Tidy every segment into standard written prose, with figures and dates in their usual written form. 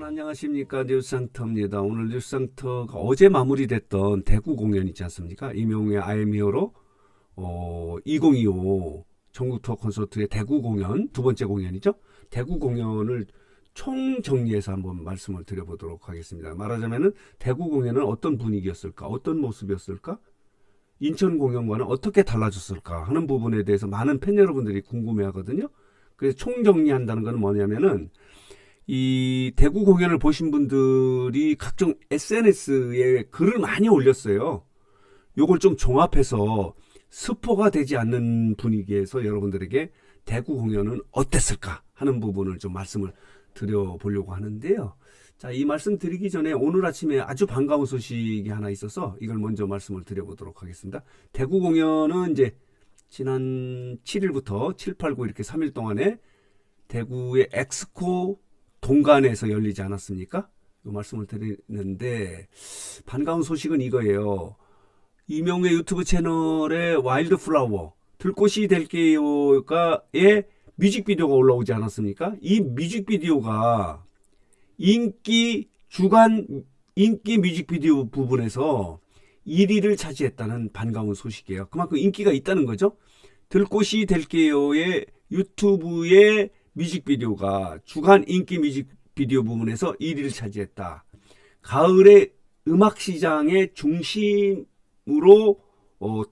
안녕하십니까. 뉴스상터입니다. 오늘 뉴스상터가 어제 마무리됐던 대구 공연 있지 않습니까? 임영웅의 I'm Here로 2025 전국 투어 콘서트의 대구 공연, 두 번째 공연이죠. 대구 공연을 총정리해서 한번 말씀을 드려보도록 하겠습니다. 말하자면은 대구 공연은 어떤 분위기였을까? 어떤 모습이었을까? 인천 공연과는 어떻게 달라졌을까? 하는 부분에 대해서 많은 팬 여러분들이 궁금해 하거든요. 그래서 총정리한다는 것은 뭐냐면은 이 대구 공연을 보신 분들이 각종 SNS에 글을 많이 올렸어요. 요걸 좀 종합해서 스포가 되지 않는 분위기에서 여러분들에게 대구 공연은 어땠을까 하는 부분을 좀 말씀을 드려보려고 하는데요. 자, 이 말씀 드리기 전에 오늘 아침에 아주 반가운 소식이 하나 있어서 이걸 먼저 말씀을 드려보도록 하겠습니다. 대구 공연은 이제 지난 7일부터 7, 8, 9 이렇게 3일 동안에 대구의 엑스코 동간에서 열리지 않았습니까? 이 말씀을 드리는데 반가운 소식은 이거예요. 이명우의 유튜브 채널에 와일드 플라워 들꽃이 될게요가의 뮤직비디오가 올라오지 않았습니까? 이 뮤직비디오가 주간 인기 뮤직비디오 부분에서 1위를 차지했다는 반가운 소식이에요. 그만큼 인기가 있다는 거죠. 들꽃이 될게요의 유튜브의 뮤직비디오가 주간 인기 뮤직비디오 부분에서 1위를 차지했다. 가을의 음악시장의 중심으로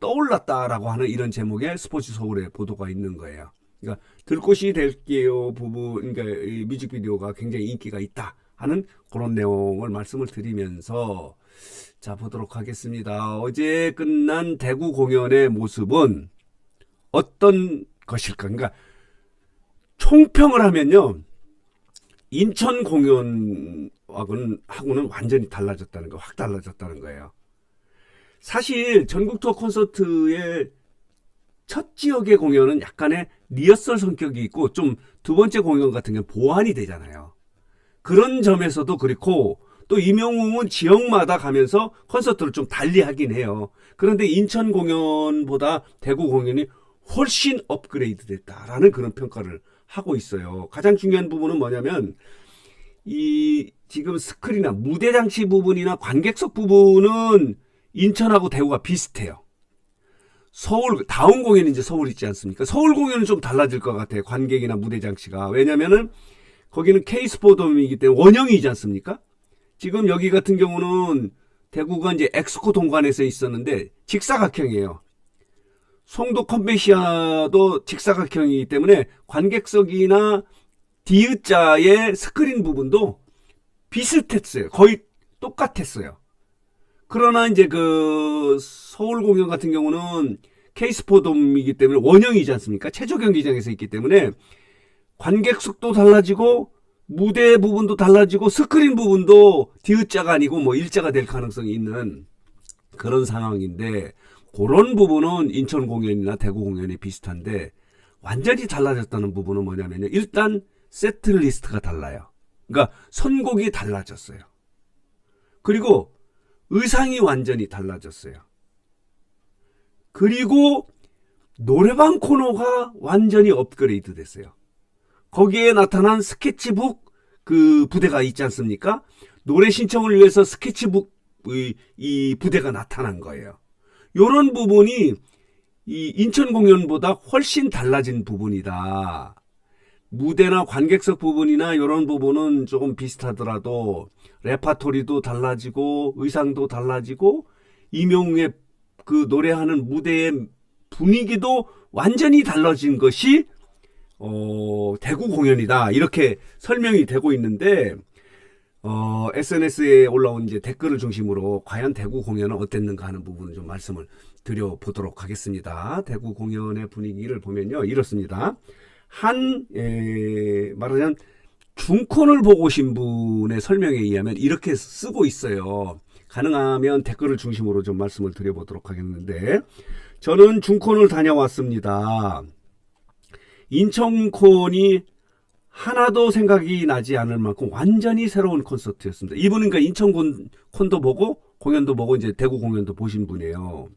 떠올랐다라고 하는 이런 제목의 스포츠 서울의 보도가 있는 거예요. 그러니까 들꽃이 될게요 부분, 그러니까 이 뮤직비디오가 굉장히 인기가 있다 하는 그런 내용을 말씀을 드리면서 자 보도록 하겠습니다. 어제 끝난 대구 공연의 모습은 어떤 것일까? 그러니까 총평을 하면요, 인천 공연하고는 완전히 달라졌다는 거, 확 달라졌다는 거예요. 사실 전국 투어 콘서트의 첫 지역의 공연은 약간의 리허설 성격이 있고 좀 두 번째 공연 같은 경우는 보완이 되잖아요. 그런 점에서도 그렇고 또 임영웅은 지역마다 가면서 콘서트를 좀 달리 하긴 해요. 그런데 인천 공연보다 대구 공연이 훨씬 업그레이드 됐다라는 그런 평가를 하고 있어요. 가장 중요한 부분은 뭐냐면 이 지금 스크린이나 무대 장치 부분이나 관객석 부분은 인천하고 대구가 비슷해요. 서울 다음 공연이 이제 서울 있지 않습니까? 서울 공연은 좀 달라질 것 같아요. 관객이나 무대 장치가. 왜냐면은 거기는 K스포돔이기 때문에 원형이지 않습니까? 지금 여기 같은 경우는 대구가 이제 엑스코 동관에서 있었는데 직사각형이에요. 송도 컨벤시아도 직사각형이기 때문에 관객석이나 D자의 스크린 부분도 비슷했어요. 거의 똑같았어요. 그러나 이제 그 서울 공연 같은 경우는 K스포돔이기 때문에 원형이지 않습니까? 체조 경기장에서 있기 때문에 관객석도 달라지고 무대 부분도 달라지고 스크린 부분도 D자가 아니고 뭐 일자가 될 가능성이 있는 그런 상황인데 그런 부분은 인천 공연이나 대구 공연이 비슷한데 완전히 달라졌다는 부분은 뭐냐면요. 일단 세트 리스트가 달라요. 그러니까 선곡이 달라졌어요. 그리고 의상이 완전히 달라졌어요. 그리고 노래방 코너가 완전히 업그레이드 됐어요. 거기에 나타난 스케치북 그 부대가 있지 않습니까? 노래 신청을 위해서 스케치북 이 부대가 나타난 거예요. 이런 부분이 이 인천 공연보다 훨씬 달라진 부분이다. 무대나 관객석 부분이나 이런 부분은 조금 비슷하더라도 레파토리도 달라지고 의상도 달라지고 임영웅의 그 노래하는 무대의 분위기도 완전히 달라진 것이 대구 공연이다. 이렇게 설명이 되고 있는데 SNS에 올라온 이제 댓글을 중심으로 과연 대구 공연은 어땠는가 하는 부분을 좀 말씀을 드려보도록 하겠습니다. 대구 공연의 분위기를 보면요. 이렇습니다. 말하자면 중콘을 보고 오신 분의 설명에 의하면 이렇게 쓰고 있어요. 가능하면 댓글을 중심으로 좀 말씀을 드려보도록 하겠는데 저는 중콘을 다녀왔습니다. 인천콘이 하나도 생각이 나지 않을 만큼 완전히 새로운 콘서트였습니다. 이분은 그러니까 인천콘도 보고 공연도 보고 이제 대구 공연도 보신 분이에요.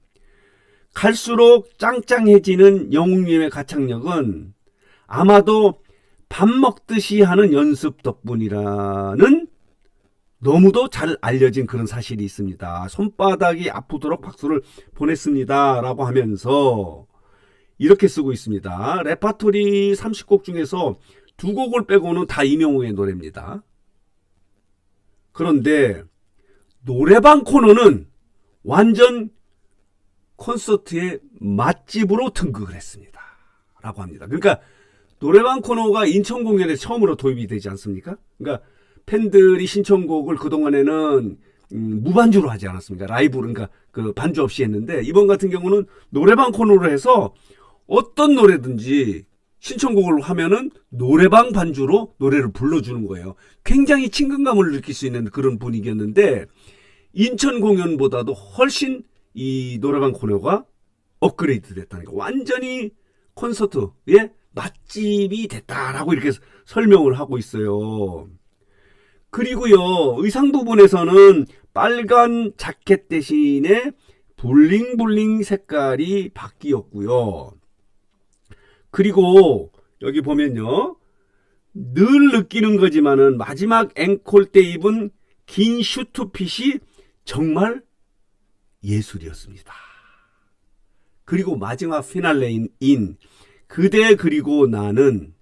갈수록 짱짱해지는 영웅님의 가창력은 아마도 밥 먹듯이 하는 연습 덕분이라는 너무도 잘 알려진 그런 사실이 있습니다. 손바닥이 아프도록 박수를 보냈습니다. 라고 하면서 이렇게 쓰고 있습니다. 레파토리 30곡 중에서 2곡을 빼고는 다 이명웅의 노래입니다. 그런데 노래방 코너는 완전 콘서트의 맛집으로 등극을 했습니다. 라고 합니다. 그러니까 노래방 코너가 인천 공연에 처음으로 도입이 되지 않습니까? 그러니까 팬들이 신청곡을 그동안에는 무반주로 하지 않았습니까? 라이브, 그러니까 그 반주 없이 했는데, 이번 같은 경우는 노래방 코너로 해서 어떤 노래든지 신청곡을 하면은 노래방 반주로 노래를 불러주는 거예요. 굉장히 친근감을 느낄 수 있는 그런 분위기였는데, 인천 공연보다도 훨씬 이 노래방 코너가 업그레이드 됐다는 거. 완전히 콘서트의 맛집이 됐다라고 이렇게 설명을 하고 있어요. 그리고요, 의상 부분에서는 빨간 자켓 대신에 블링블링 색깔이 바뀌었고요. 그리고 여기 보면요, 늘 느끼는 거지만은 마지막 앵콜 때 입은 긴 슈트핏이 정말 예술이었습니다. 그리고 마지막 피날레인 그대 그리고 나는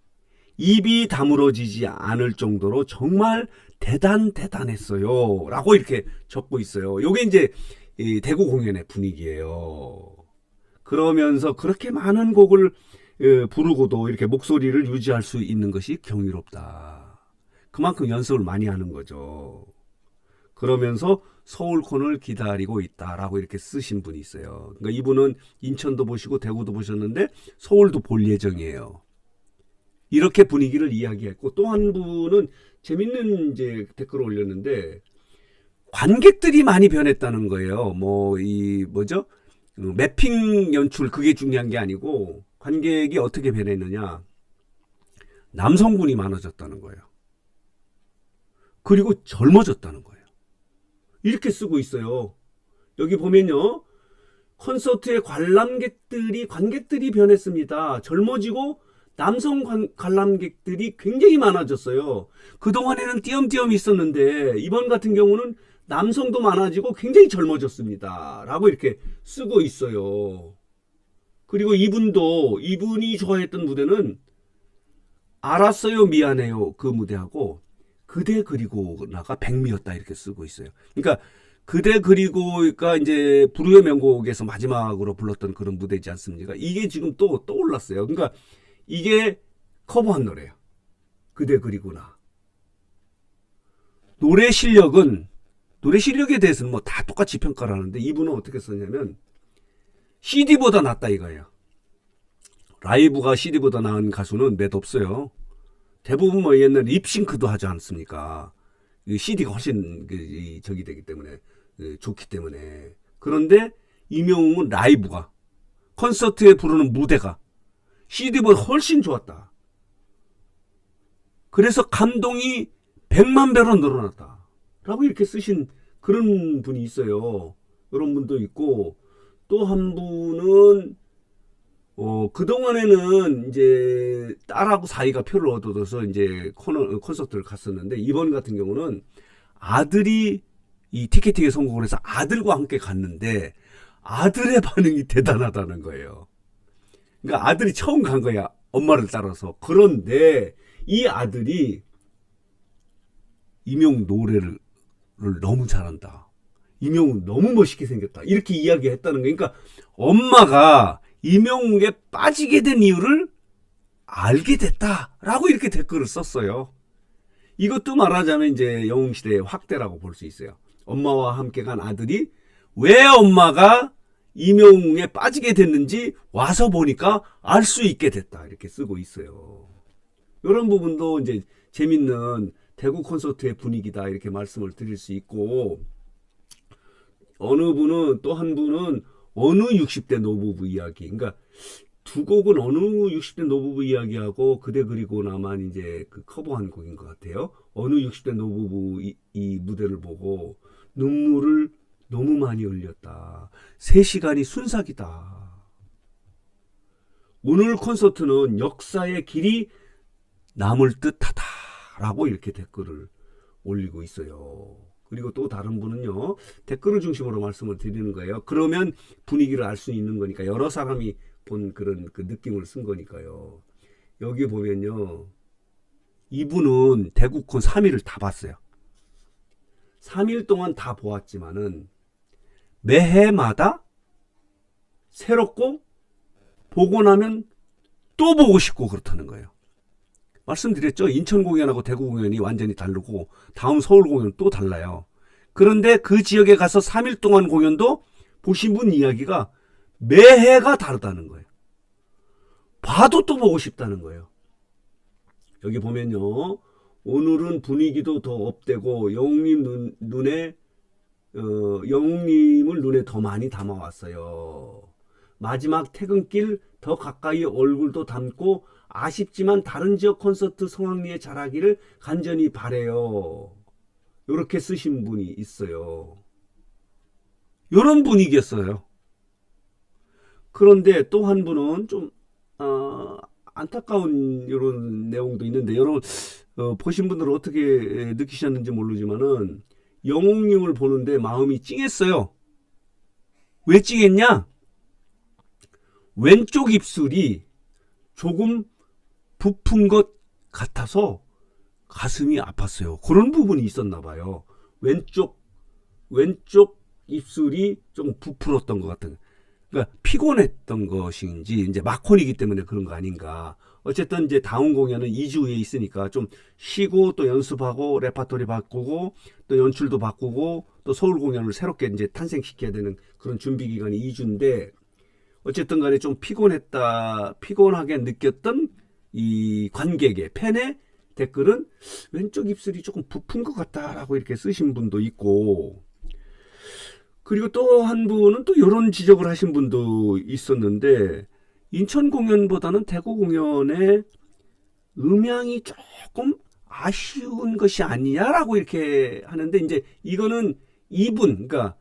입이 다물어지지 않을 정도로 정말 대단했어요. 라고 이렇게 적고 있어요. 요게 이제 대구 공연의 분위기예요. 그러면서 그렇게 많은 곡을 부르고도 이렇게 목소리를 유지할 수 있는 것이 경이롭다. 그만큼 연습을 많이 하는 거죠. 그러면서 서울콘을 기다리고 있다라고 이렇게 쓰신 분이 있어요. 그러니까 이분은 인천도 보시고 대구도 보셨는데 서울도 볼 예정이에요. 이렇게 분위기를 이야기했고, 또 한 분은 재밌는 이제 댓글을 올렸는데, 관객들이 많이 변했다는 거예요. 매핑 연출, 그게 중요한 게 아니고 관객이 어떻게 변했느냐, 남성분이 많아졌다는 거예요. 그리고 젊어졌다는 거예요. 이렇게 쓰고 있어요. 여기 보면요, 콘서트의 관객들이 변했습니다. 젊어지고 남성 관람객들이 굉장히 많아졌어요. 그동안에는 띄엄띄엄 있었는데 이번 같은 경우는 남성도 많아지고 굉장히 젊어졌습니다. 라고 이렇게 쓰고 있어요. 그리고 이분이 좋아했던 무대는 알았어요 미안해요 그 무대하고 그대 그리고 나가 백미였다 이렇게 쓰고 있어요. 그러니까 그대 그리고가 이제 불후의 명곡에서 마지막으로 불렀던 그런 무대지 않습니까? 이게 지금 또 떠올랐어요. 그러니까 이게 커버한 노래예요. 그대 그리구나. 노래 실력에 대해서는 뭐 다 똑같이 평가를 하는데, 이분은 어떻게 썼냐면 CD보다 낫다 이거예요. 라이브가 CD보다 나은 가수는 몇 없어요. 대부분 뭐 옛날 립싱크도 하지 않습니까? CD가 훨씬 적이 되기 때문에, 좋기 때문에. 그런데 이명웅은 라이브가, 콘서트에 부르는 무대가 CD보다 훨씬 좋았다. 그래서 감동이 100만 배로 늘어났다. 라고 이렇게 쓰신 그런 분이 있어요. 그런 분도 있고, 또 한 분은, 그동안에는 이제 딸하고 사이가 표를 얻어서 이제 콘서트를 갔었는데, 이번 같은 경우는 아들이 이 티켓팅에 성공을 해서 아들과 함께 갔는데, 아들의 반응이 대단하다는 거예요. 그러니까 아들이 처음 간 거야. 엄마를 따라서. 그런데 이 아들이 이명웅 노래를 너무 잘한다. 이명웅 너무 멋있게 생겼다. 이렇게 이야기했다는 거예요. 그러니까 엄마가 이명웅에 빠지게 된 이유를 알게 됐다라고 이렇게 댓글을 썼어요. 이것도 말하자면 이제 영웅시대의 확대라고 볼 수 있어요. 엄마와 함께 간 아들이 왜 엄마가 이명웅에 빠지게 됐는지 와서 보니까 알 수 있게 됐다. 이렇게 쓰고 있어요. 이런 부분도 이제 재밌는 대구 콘서트의 분위기다. 이렇게 말씀을 드릴 수 있고, 또 한 분은 어느 60대 노부부 이야기. 그러니까 두 곡은 어느 60대 노부부 이야기하고 그대 그리고 나만 이제 그 커버한 곡인 것 같아요. 어느 60대 노부부 이 무대를 보고 눈물을 너무 많이 흘렸다. 3시간이 순삭이다. 오늘 콘서트는 역사의 길이 남을 듯하다. 라고 이렇게 댓글을 올리고 있어요. 그리고 또 다른 분은요, 댓글을 중심으로 말씀을 드리는 거예요. 그러면 분위기를 알 수 있는 거니까, 여러 사람이 본 그런 그 느낌을 쓴 거니까요. 여기 보면요, 이분은 대구콘 3일을 다 봤어요. 3일 동안 다 보았지만은 매해마다 새롭고 보고 나면 또 보고 싶고 그렇다는 거예요. 말씀드렸죠. 인천 공연하고 대구 공연이 완전히 다르고 다음 서울 공연 또 달라요. 그런데 그 지역에 가서 3일 동안 공연도 보신 분 이야기가 매해가 다르다는 거예요. 봐도 또 보고 싶다는 거예요. 여기 보면요. 오늘은 분위기도 더 업되고 영웅님 영웅님을 눈에 더 많이 담아왔어요. 마지막 퇴근길 더 가까이 얼굴도 담고 아쉽지만 다른 지역 콘서트 성황리에 잘하기를 간절히 바래요. 이렇게 쓰신 분이 있어요. 이런 분위기였어요. 그런데 또 한 분은 좀 안타까운 이런 내용도 있는데, 여러분 보신 분들은 어떻게 느끼셨는지 모르지만은 영웅님을 보는데 마음이 찡했어요. 왜 찡했냐? 왼쪽 입술이 조금 부푼 것 같아서 가슴이 아팠어요. 그런 부분이 있었나 봐요. 왼쪽 입술이 좀 부풀었던 것 같은. 그러니까 피곤했던 것인지 이제 마콘이기 때문에 그런 거 아닌가. 어쨌든 이제 다음 공연은 2주에 있으니까 좀 쉬고 또 연습하고 레파토리 바꾸고 또 연출도 바꾸고 또 서울 공연을 새롭게 이제 탄생시켜야 되는 그런 준비 기간이 2주인데, 어쨌든 간에 좀 피곤하게 느꼈던 이 관객의 팬의 댓글은 왼쪽 입술이 조금 부푼 것 같다라고 이렇게 쓰신 분도 있고, 그리고 또 한 분은 또 이런 지적을 하신 분도 있었는데, 인천 공연보다는 대구 공연의 음향이 조금 아쉬운 것이 아니냐라고 이렇게 하는데, 이제 이거는 이분, 그러니까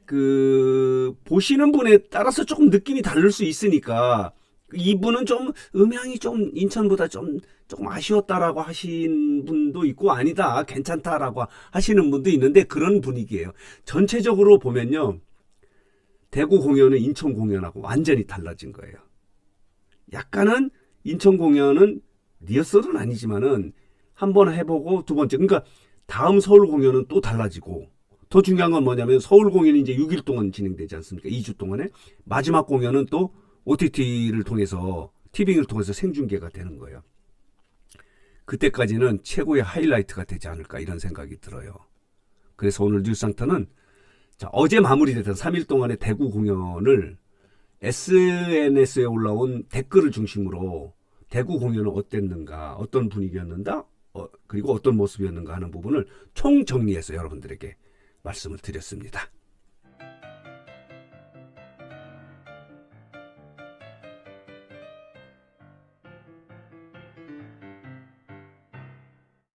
그 보시는 분에 따라서 조금 느낌이 다를 수 있으니까, 이분은 좀 음향이 좀 인천보다 조금 아쉬웠다라고 하신 분도 있고, 아니다 괜찮다라고 하시는 분도 있는데, 그런 분위기예요. 전체적으로 보면요, 대구 공연은 인천 공연하고 완전히 달라진 거예요. 약간은 인천 공연은 리허설은 아니지만은 한번 해보고 두 번째, 그러니까 다음 서울 공연은 또 달라지고, 더 중요한 건 뭐냐면 서울 공연이 이제 6일 동안 진행되지 않습니까? 2주 동안에 마지막 공연은 또 OTT를 통해서, 티빙을 통해서 생중계가 되는 거예요. 그때까지는 최고의 하이라이트가 되지 않을까 이런 생각이 들어요. 그래서 오늘 뉴스상터는 어제 마무리됐던 3일 동안의 대구 공연을 SNS에 올라온 댓글을 중심으로 대구 공연은 어땠는가, 어떤 분위기였는가, 그리고 어떤 모습이었는가 하는 부분을 총정리해서 여러분들에게 말씀을 드렸습니다.